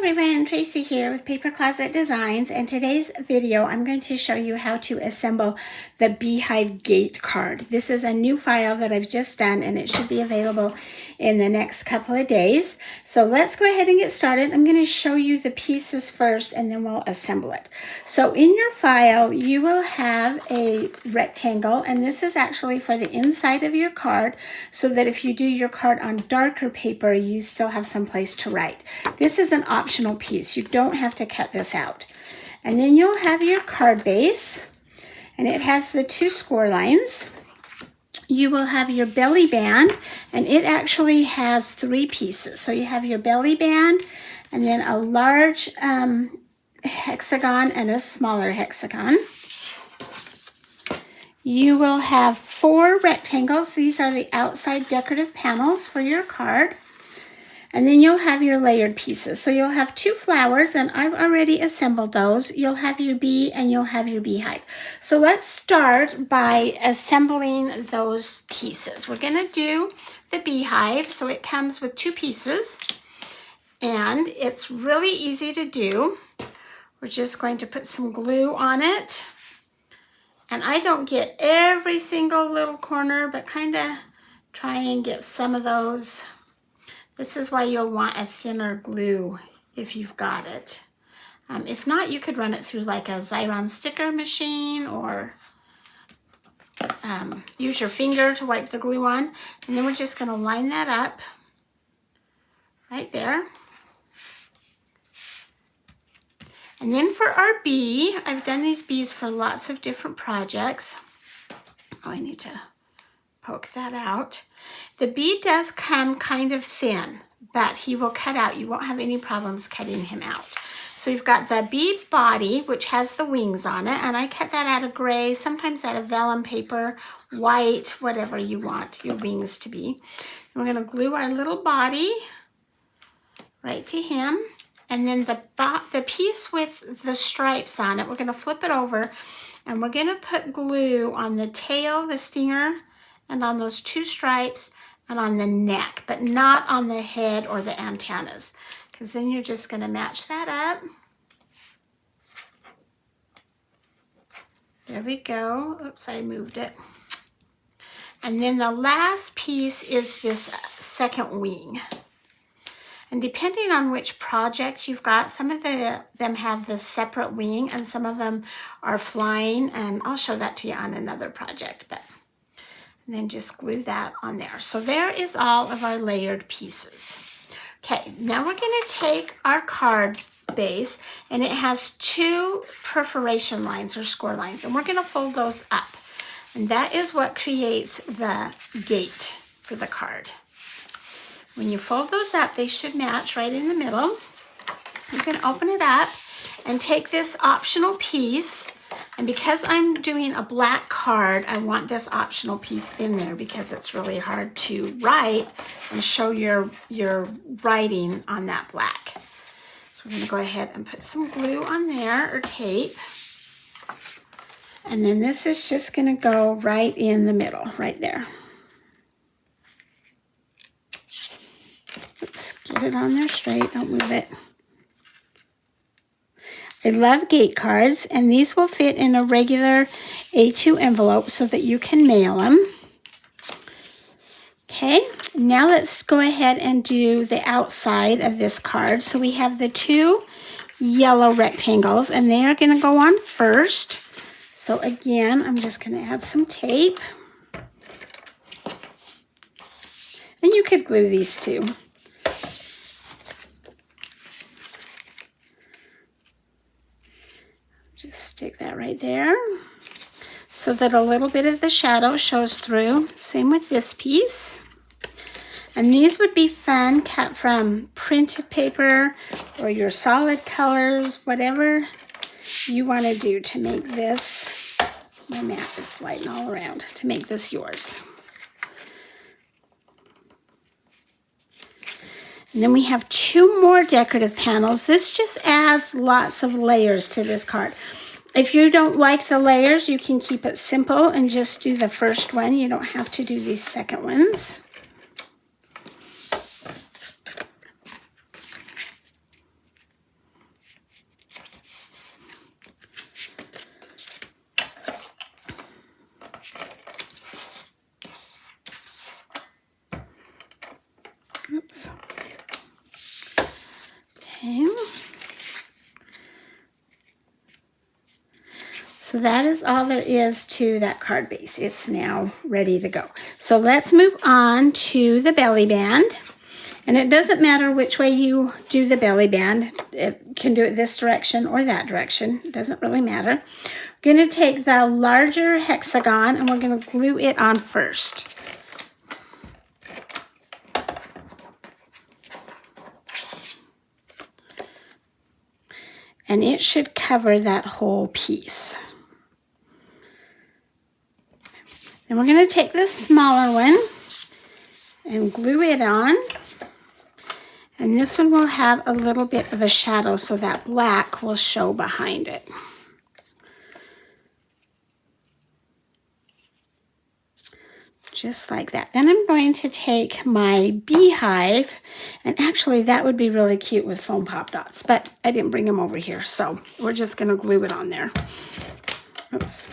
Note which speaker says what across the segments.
Speaker 1: everyone, Tracy here with Paper Closet Designs, and today's video I'm going to show you how to assemble the Beehive gate card. This is a new file that I've just done and it should be available in the next couple of days. So let's go ahead and get started. I'm going to show you the pieces first and then we'll assemble it. So in your file you will have a rectangle, and this is actually for the inside of your card so that if you do your card on darker paper you still have some place to write. This is an optional piece. You don't have to cut this out. And then you'll have your card base, and it has the two score lines. You will have your belly band, and it actually has three pieces. So you have your belly band, and then a large hexagon and a smaller hexagon. You will have four rectangles. These are the outside decorative panels for your card. And then you'll have your layered pieces. So you'll have two flowers, and I've already assembled those. You'll have your bee and you'll have your beehive. So let's start by assembling those pieces. We're gonna do the beehive. So it comes with two pieces and it's really easy to do. We're just going to put some glue on it. And I don't get every single little corner, but kind of try and get some of those. This is why you'll want a thinner glue if you've got it. If not, you could run it through like a Xyron sticker machine, or use your finger to wipe the glue on. And then we're just going to line that up right there. And then for our bee, I've done these bees for lots of different projects. Oh, I need to poke that out. The bee does come kind of thin, but he will cut out. You won't have any problems cutting him out. So you've got the bee body, which has the wings on it, and I cut that out of gray, sometimes out of vellum paper, white, whatever you want your wings to be. And we're going to glue our little body right to him. And then the piece with the stripes on it, we're going to flip it over, and we're going to put glue on the tail, the stinger, and on those two stripes, and on the neck, but not on the head or the antennas, because then you're just going to match that up. There we go. Oops, I moved it. And then the last piece is this second wing. And depending on which project you've got, some of them have the separate wing and some of them are flying, and I'll show that to you on another project. And then just glue that on there. So there is all of our layered pieces. Okay, now we're going to take our card base, and it has two perforation lines or score lines, and we're going to fold those up. And that is what creates the gate for the card. When you fold those up, they should match right in the middle. You can open it up and take this optional piece. And because I'm doing a black card, I want this optional piece in there because it's really hard to write and show your writing on that black. So we're going to go ahead and put some glue on there, or tape. And then this is just going to go right in the middle, right there. Let's get it on there straight, don't move it. I love gate cards, and these will fit in a regular A2 envelope so that you can mail them. Okay, now let's go ahead and do the outside of this card. So we have the two yellow rectangles, and they are going to go on first. So again, I'm just going to add some tape. And you could glue these too. Just stick that right there so that a little bit of the shadow shows through. Same with this piece. And these would be fun, cut from printed paper or your solid colors, whatever you want to do to make this. My mat is sliding all around, to make this yours. And then we have two more decorative panels. This just adds lots of layers to this card. If you don't like the layers, you can keep it simple and just do the first one. You don't have to do these second ones. Okay. So that is all there is to that card base. It's now ready to go. So let's move on to the belly band. And it doesn't matter which way you do the belly band. It can do it this direction or that direction. It doesn't really matter. We're going to take the larger hexagon and we're going to glue it on first. And it should cover that whole piece. Then we're going to take this smaller one and glue it on. And this one will have a little bit of a shadow, so that black will show behind it. Just like that. Then I'm going to take my Beehive, and actually that would be really cute with foam pop dots, but I didn't bring them over here, so we're just going to glue it on there. Oops.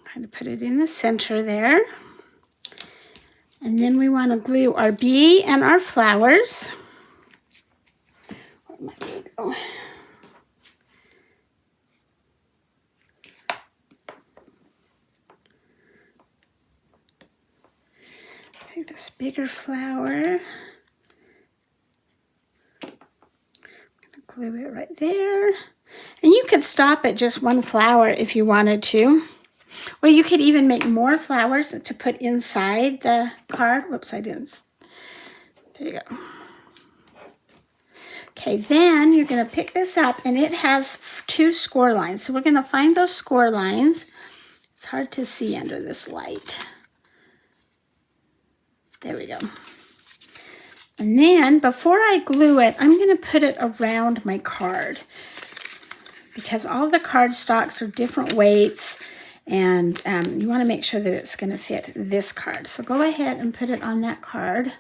Speaker 1: I'm going to put it in the center there. And then we want to glue our bee and our flowers. Where might we go? Take this bigger flower. I'm going to glue it right there. And you could stop at just one flower if you wanted to. Or you could even make more flowers to put inside the card. Whoops, I didn't. There you go. Okay, then you're going to pick this up, and it has 2 score lines. So we're going to find those score lines. It's hard to see under this light. There we go. And then before I glue it, I'm going to put it around my card, because all the card stocks are different weights. And you want to make sure that it's going to fit this card. So go ahead and put it on that card.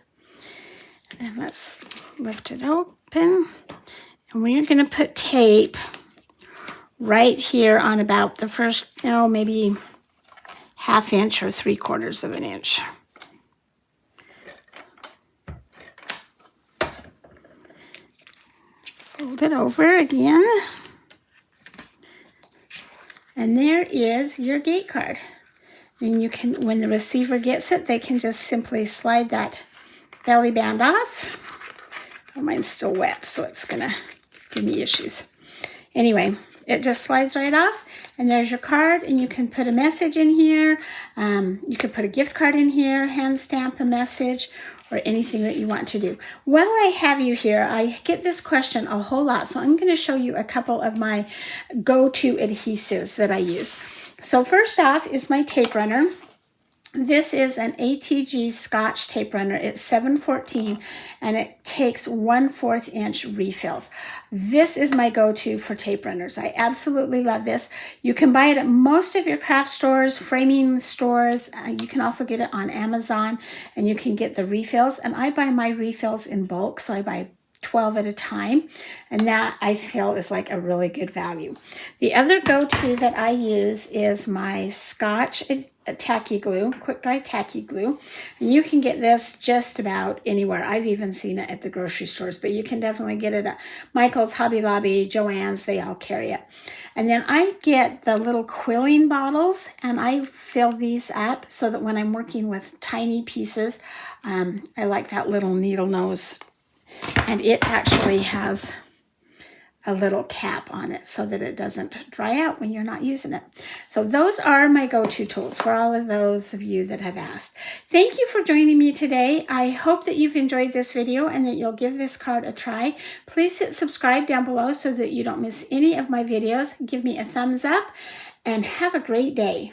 Speaker 1: And then let's lift it open. And we're going to put tape right here on about the first, maybe 1/2 inch or 3/4 of an inch. Fold it over again. And there is your gate card. Then you can, when the receiver gets it, they can just simply slide that belly band off. Oh, mine's still wet, so it's gonna give me issues. Anyway, it just slides right off, and there's your card, and you can put a message in here. You could put a gift card in here, hand stamp a message, or anything that you want to do. While I have you here, I get this question a whole lot, so I'm going to show you a couple of my go-to adhesives that I use. So first off is my tape runner. This is an ATG Scotch tape runner. It's 714, and it takes 1/4 inch refills. This is my go-to for tape runners. I absolutely love this. You can buy it at most of your craft stores, framing stores. You can also get it on Amazon, and you can get the refills. And I buy my refills in bulk, so I buy 12 at a time, and that I feel is like a really good value. The other go-to that I use is my Scotch tacky glue, quick dry tacky glue, and you can get this just about anywhere. I've even seen it at the grocery stores, but you can definitely get it at Michael's, Hobby Lobby, Joann's. They all carry it. And then I get the little quilling bottles, and I fill these up so that when I'm working with tiny pieces, I like that little needle nose. And it actually has a little cap on it so that it doesn't dry out when you're not using it. So those are my go-to tools for all of those of you that have asked. Thank you for joining me today. I hope that you've enjoyed this video and that you'll give this card a try. Please hit subscribe down below so that you don't miss any of my videos. Give me a thumbs up and have a great day.